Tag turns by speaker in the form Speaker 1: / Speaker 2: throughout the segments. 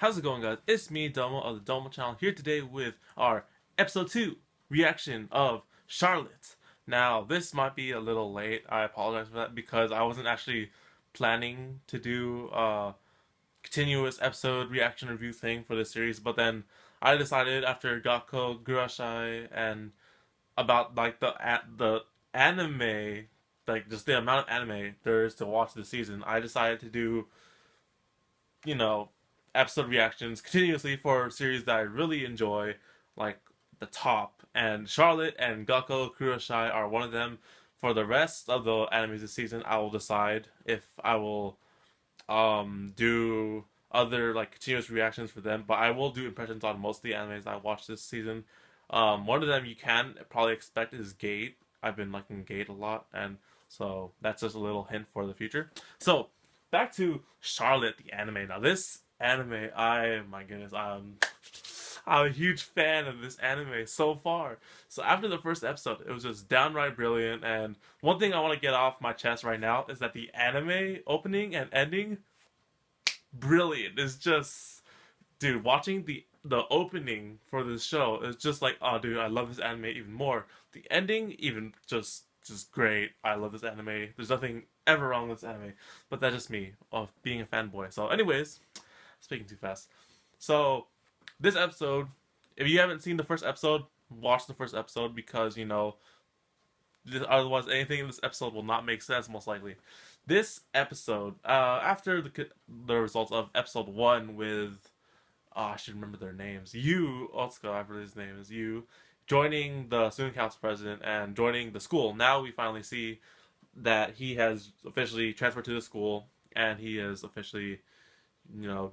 Speaker 1: How's it going, guys? It's me, Domo of the Domo channel, here today with our episode 2 reaction of Charlotte. Now, this might be a little late. I apologize for that because I wasn't actually planning to do a continuous episode reaction review thing for this series, but then I decided after Gakko, Gurashai, and about like the anime, like just the amount of anime there is to watch this season, I decided to do you know, episode reactions continuously for series that I really enjoy, like the top. And Charlotte and Gakko Kuroshai are one of them. For the rest of the animes this season, I will decide if I will do other like continuous reactions for them. But I will do impressions on most of the animes I watched this season. One of them you can probably expect is Gate. I've been liking Gate a lot, and so that's just a little hint for the future. So back to Charlotte, the anime. Now, this anime, my goodness, I'm a huge fan of this anime so far. So after the first episode, it was just downright brilliant. And one thing I want to get off my chest right now is that the anime opening and ending, brilliant. It's just, dude, watching the opening for this show is just like, oh, dude, I love this anime even more. The ending, even just great. I love this anime. There's nothing ever wrong with this anime, but that's just me of being a fanboy. So, anyways, speaking too fast. So, this episode, if you haven't seen the first episode, watch the first episode because otherwise anything in this episode will not make sense most likely. This episode, after the results of episode 1 with I should remember their names. Yu Otsuka, I believe his name is Yu, joining the student council president and joining the school. Now we finally see that he has officially transferred to the school and he has officially,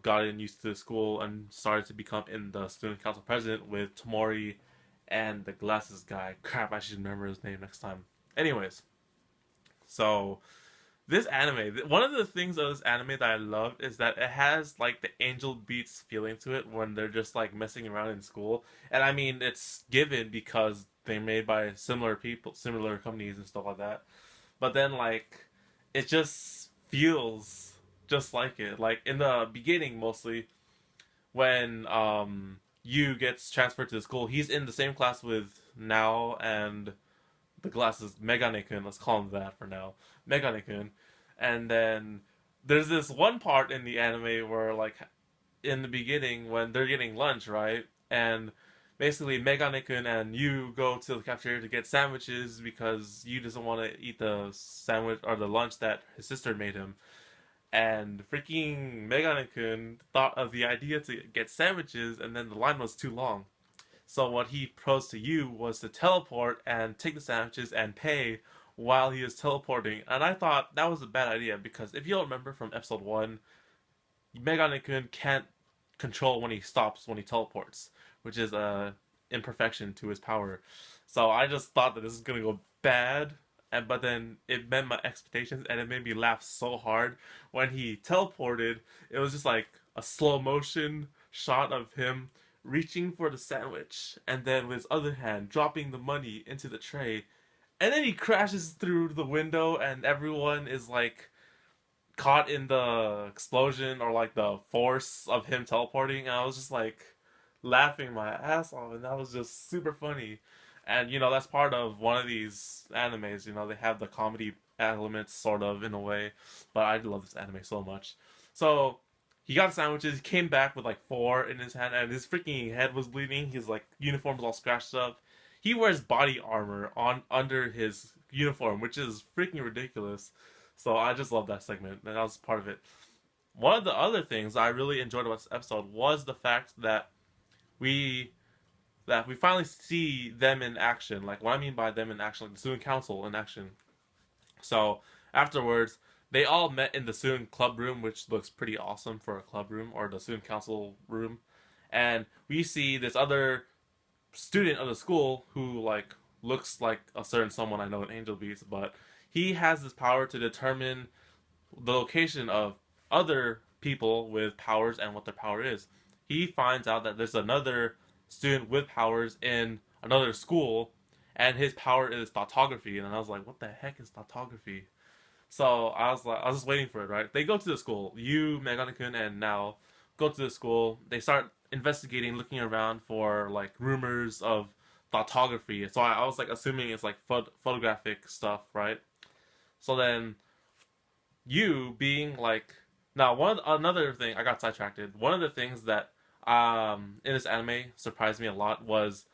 Speaker 1: gotten used to the school and started to become in the student council president with Tomori and the glasses guy. Crap, I should remember his name next time. Anyways, so this anime, one of the things of this anime that I love is that it has like the Angel Beats feeling to it when they're just like messing around in school. And I mean, it's given because they're made by similar people, similar companies and stuff like that. But then like it just feels just like it. Like in the beginning mostly when Yu gets transferred to the school, he's in the same class with Nao and the glasses Megane-kun, let's call him that for now. Megane-kun. And then there's this one part in the anime where like in the beginning when they're getting lunch, right? And basically Megane-kun and Yu go to the cafeteria to get sandwiches because Yu doesn't want to eat the sandwich or the lunch that his sister made him. And freaking Megane-kun thought of the idea to get sandwiches and then the line was too long. So what he proposed to you was to teleport and take the sandwiches and pay while he is teleporting. And I thought that was a bad idea because if you don't remember from episode 1, Megane-kun can't control when he stops when he teleports, which is a imperfection to his power. So I just thought that this is gonna go bad, but then it met my expectations and it made me laugh so hard when he teleported. It was just like a slow motion shot of him reaching for the sandwich and then with his other hand dropping the money into the tray, and then he crashes through the window and everyone is like caught in the explosion or like the force of him teleporting, and I was just like laughing my ass off, and that was just super funny. And that's part of one of these animes, they have the comedy elements sort of in a way, but I love this anime so much. So he got sandwiches, he came back with like 4 in his hand, and his freaking head was bleeding. His like uniform was all scratched up. He wears body armor on under his uniform, which is freaking ridiculous. So I just love that segment, and that was part of it. One of the other things I really enjoyed about this episode was the fact that we we finally see them in action. Like what I mean by them in action, like the student council in action. So afterwards, they all met in the student club room, which looks pretty awesome for a club room or the student council room. And we see this other student of the school who like looks like a certain someone I know in Angel Beats, but he has this power to determine the location of other people with powers and what their power is. He finds out that there's another student with powers in another school, and his power is thoughtography. And I was like, what the heck is thoughtography? So I was just waiting for it, right? They go to the school. You, Megane-kun, and now go to the school. They start investigating, looking around for like rumors of photography. So I was like assuming it's like photographic stuff, right? So then you being like now another thing I got sidetracked. One of the things that in this anime surprised me a lot was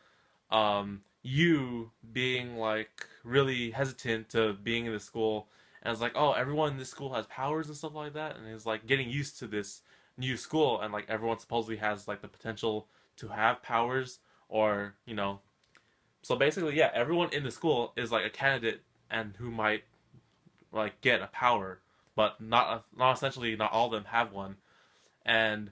Speaker 1: you being like really hesitant to being in the school, and it's like, oh, everyone in this school has powers and stuff like that, and it's like getting used to this new school, and like everyone supposedly has like the potential to have powers, or so basically, yeah, everyone in the school is like a candidate and who might like get a power, but not essentially not all of them have one. And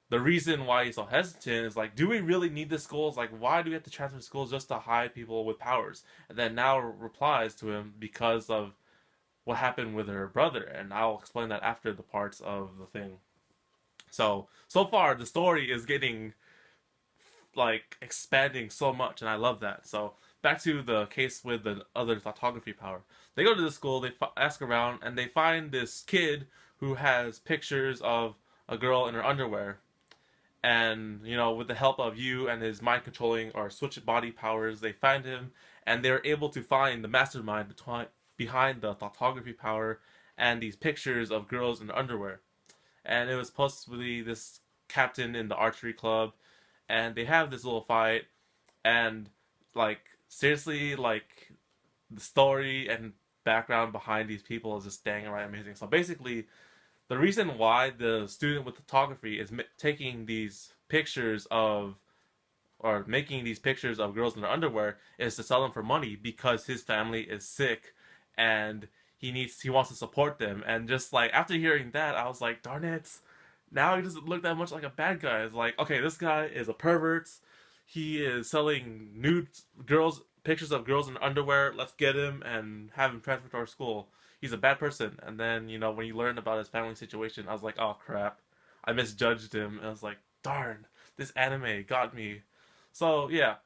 Speaker 1: the reason why he's so hesitant is like, do we really need the schools? Like, why do we have to transfer schools just to hide people with powers? And then now replies to him because of what happened with her brother, and I'll explain that after the parts of the thing. So far the story is getting like expanding so much, and I love that. So back to the case with the other photography power. They go to the school, they ask around, and they find this kid who has pictures of a girl in her underwear. And with the help of you and his mind controlling or switch body powers, they find him, and they're able to find the mastermind behind the photography power and these pictures of girls in underwear. And it was possibly this captain in the archery club, and they have this little fight, and like seriously, like the story and background behind these people is just dang right amazing. So basically, the reason why the student with photography is taking these pictures of or making these pictures of girls in their underwear is to sell them for money because his family is sick, and he wants to support them. And just like after hearing that, I was like, darn it, now he doesn't look that much like a bad guy. It's like, okay, this guy is a pervert. He is selling nude girls pictures of girls in underwear. Let's get him and have him transferred to our school. He's a bad person. And then when you learn about his family situation, I was like, oh crap, I misjudged him. And I was like, darn, this anime got me. So yeah,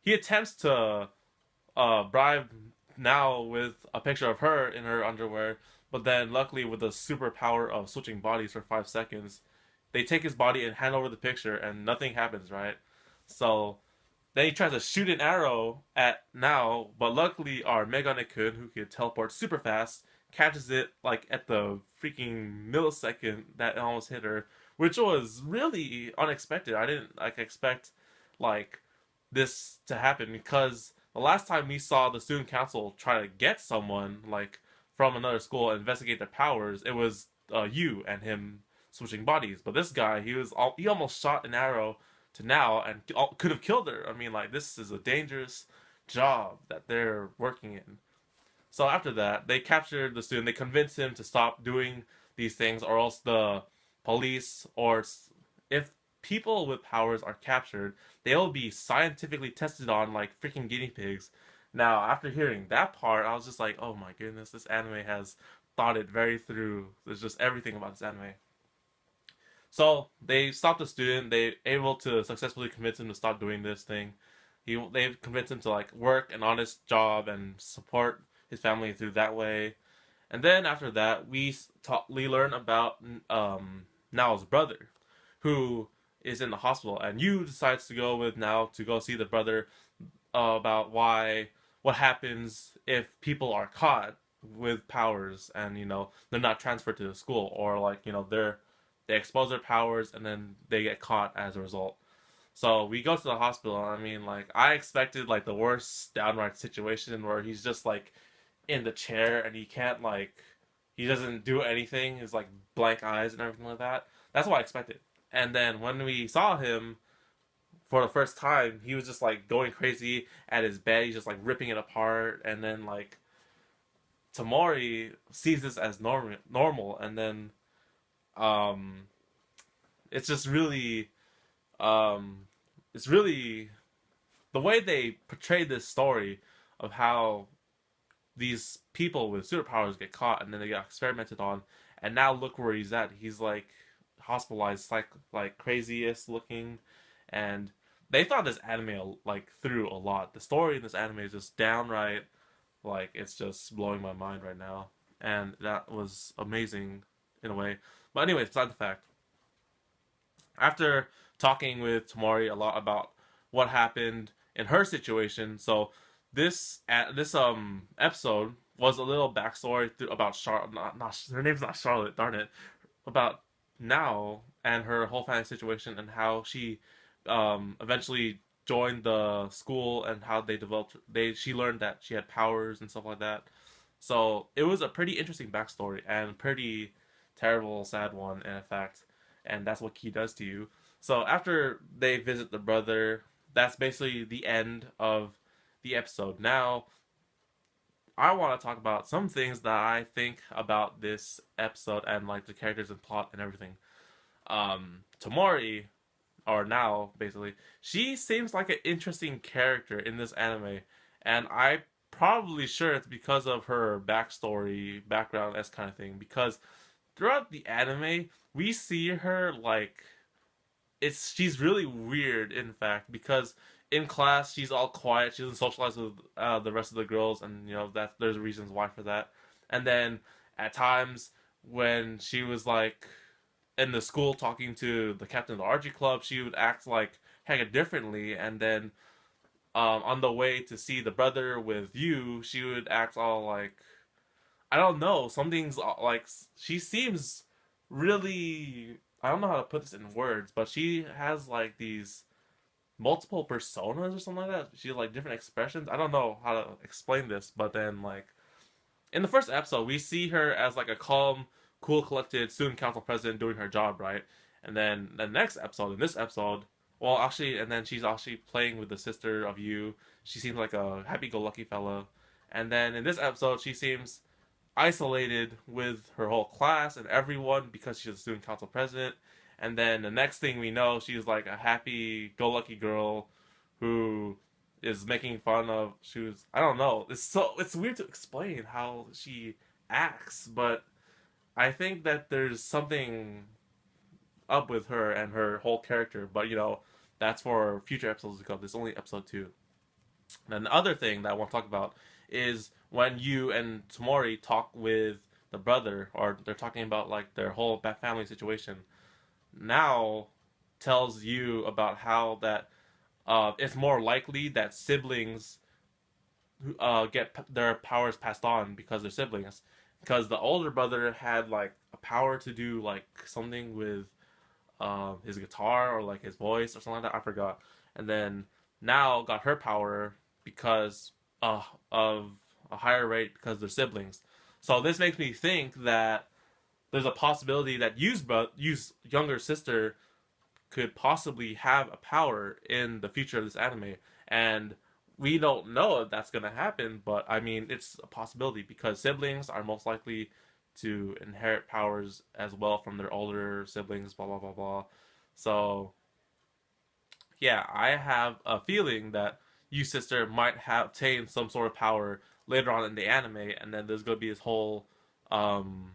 Speaker 1: he attempts to bribe now with a picture of her in her underwear, but then luckily with the superpower of switching bodies for 5 seconds, they take his body and hand over the picture, and nothing happens, right? So then he tries to shoot an arrow at Now, but luckily our Megane-kun, who can teleport super fast, catches it like at the freaking millisecond that it almost hit her, which was really unexpected. I didn't like expect like this to happen, because the last time we saw the student council try to get someone like from another school and investigate their powers, it was you and him switching bodies. But this guy, he almost shot an arrow to Now and could have killed her. I mean, like, this is a dangerous job that they're working in. So after that, they captured the student. They convinced him to stop doing these things, or else the police, or if people with powers are captured, they'll be scientifically tested on like freaking guinea pigs. Now, after hearing that part, I was just like, oh my goodness, this anime has thought it very through. There's just everything about this anime. So they stopped the student. They able to successfully convince him to stop doing this thing. They convinced him to like work an honest job and support his family through that way. And then after that, we learn about Nao's brother, who is in the hospital, and you decides to go with Nao to go see the brother about what happens if people are caught with powers, and they're not transferred to the school, or like they expose their powers and then they get caught as a result. So we go to the hospital. I mean, like, I expected like the worst downright situation where he's just like in the chair and he doesn't do anything. He's like blank eyes and everything like that. That's what I expected. And then when we saw him for the first time, he was just like going crazy at his bed. He's just like ripping it apart. And then like Tamori sees this as normal, and then um, it's just really it's really the way they portray this story of how these people with superpowers get caught and then they get experimented on, and now look where he's at. He's like hospitalized, like craziest looking, and they thought this anime like through a lot. The story in this anime is just downright like it's just blowing my mind right now, and that was amazing in a way. But anyway, beside the fact, After talking with Tamari a lot about what happened in her situation, so this episode was a little backstory about Charlotte. Not her name's not Charlotte. Darn it. About now and her whole family situation and how she eventually joined the school and how they developed. She learned that she had powers and stuff like that. So it was a pretty interesting backstory and pretty terrible, sad one, in fact. And that's what Key does to you. So after they visit the brother, that's basically the end of the episode. Now, I want to talk about some things that I think about this episode and like the characters and plot and everything. Tamori, or now basically, she seems like an interesting character in this anime, and I probably sure it's because of her backstory, background, S kind of thing. Because throughout the anime, we see her like she's really weird in fact because in class she's all quiet, she doesn't socialize with the rest of the girls, and you know that there's reasons why for that. And then at times when she was like in the school talking to the captain of the archery club, she would act like hecka differently, and then on the way to see the brother with you, she would act all like I don't know, something's like she seems really, I don't know how to put this in words, but she has like these multiple personas or something like that. She has like different expressions. I don't know how to explain this, but then like in the first episode, we see her as like a calm, cool, collected student council president doing her job, right? And then the next episode, in this episode, well, actually, and then she's actually playing with the sister of you. She seems like a happy-go-lucky fella. And then in this episode, she seems isolated with her whole class and everyone because she's a student council president. And then the next thing we know, she's like a happy-go-lucky girl who is making fun of. She was, I don't know. It's weird to explain how she acts, but I think that there's something up with her and her whole character. But you know, that's for future episodes to come. This is only episode 2. And the other thing that I want to talk about is when you and Tamori talk with the brother, or they're talking about like their whole family situation. Now tells you about how that it's more likely that siblings get their powers passed on because they're siblings. Because the older brother had like a power to do like something with his guitar or like his voice or something like that. I forgot. And then now got her power because of a higher rate because they're siblings. So this makes me think that there's a possibility that Yu's younger sister could possibly have a power in the future of this anime, and we don't know if that's gonna happen. But I mean, it's a possibility because siblings are most likely to inherit powers as well from their older siblings. Blah blah blah blah. So yeah, I have a feeling that Yu's sister might have obtained some sort of power later on in the anime, and then there's gonna be this whole um,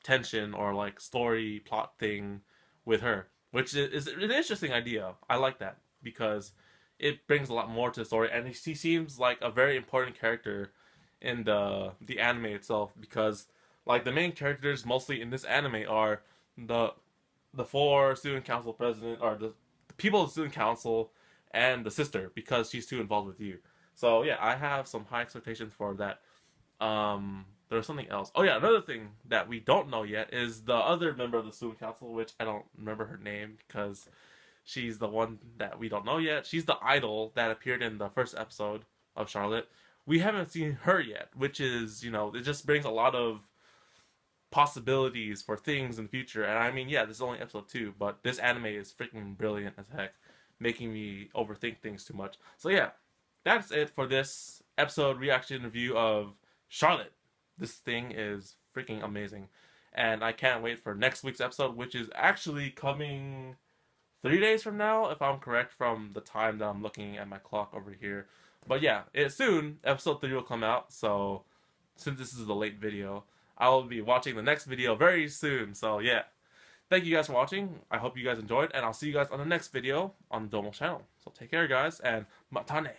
Speaker 1: tension or like story plot thing with her, which is an interesting idea. I like that because it brings a lot more to the story, and she seems like a very important character in the anime itself because like the main characters mostly in this anime are the the 4 student council president or the people of the student council and the sister because she's too involved with you. So yeah, I have some high expectations for that. There was something else. Oh yeah, another thing that we don't know yet is the other member of the student council, which I don't remember her name because she's the one that we don't know yet. She's the idol that appeared in the first episode of Charlotte. We haven't seen her yet, which is, you know, it just brings a lot of possibilities for things in the future. And I mean, yeah, this is only episode 2, but this anime is freaking brilliant as heck, making me overthink things too much. So yeah, that's it for this episode reaction review of Charlotte. This thing is freaking amazing. And I can't wait for next week's episode, which is actually coming 3 days from now, if I'm correct from the time that I'm looking at my clock over here. But yeah, soon, episode 3 will come out. So since this is a late video, I will be watching the next video very soon. So yeah, thank you guys for watching. I hope you guys enjoyed, and I'll see you guys on the next video on the Domo channel. So take care, guys, and matane.